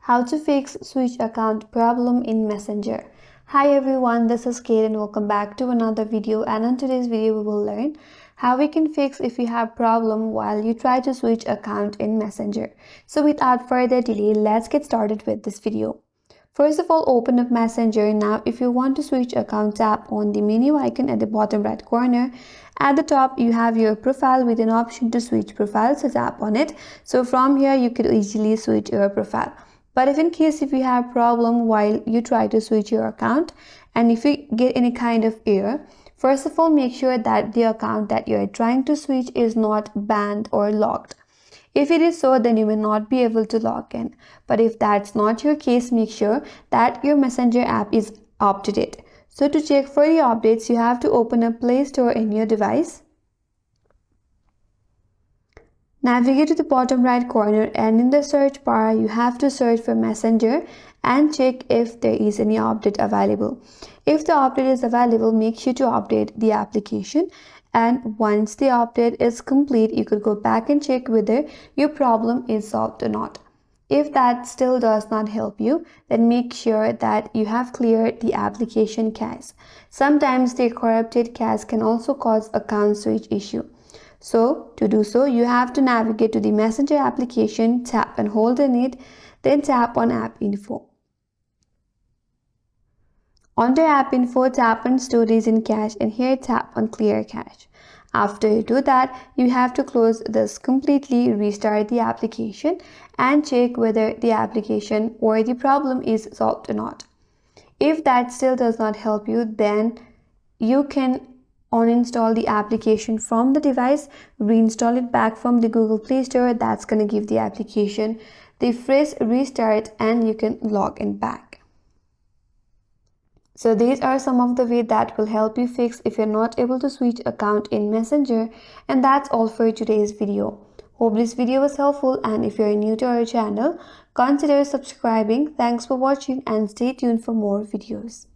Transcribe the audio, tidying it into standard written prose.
How to fix switch account problem in Messenger. Hi everyone, this is Kate and welcome back to another video, and in today's video we will learn how we can fix if you have problem while you try to switch account in Messenger. So without further delay, let's get started with this video. First of all, open up Messenger. Now if you want to switch account, tap on the menu icon at the bottom right corner. At the top you have your profile with an option to switch profile, so tap on it. So from here you could easily switch your profile. But if you have problem while you try to switch your account and if you get any kind of error, first of all make sure that the account that you are trying to switch is not banned or locked. If it is so, then you may not be able to log in. But if that's not your case, make sure that your Messenger app is up to date. So to check for the updates, you have to open up Play Store in your device. Navigate to the bottom right corner and in the search bar you have to search for Messenger and check if there is any update available. If the update is available, make sure to update the application, and once the update is complete you could go back and check whether your problem is solved or not. If that still does not help you, then make sure that you have cleared the application cache. Sometimes the corrupted cache can also cause account switch issue. So to do so, you have to navigate to the Messenger application, tap and hold on it, then tap on App Info. Under App Info, tap on Storage and Cache, and here tap on Clear Cache. After you do that, you have to close this completely, restart the application and check whether the application or the problem is solved or not. If that still does not help you, then you can uninstall the application from the device, reinstall it back from the Google Play Store. That's going to give the application the fresh restart and you can log in back. So these are some of the ways that will help you fix if you're not able to switch account in Messenger. And that's all for today's video. Hope this video was helpful, and if you're new to our channel, consider subscribing. Thanks for watching and stay tuned for more videos.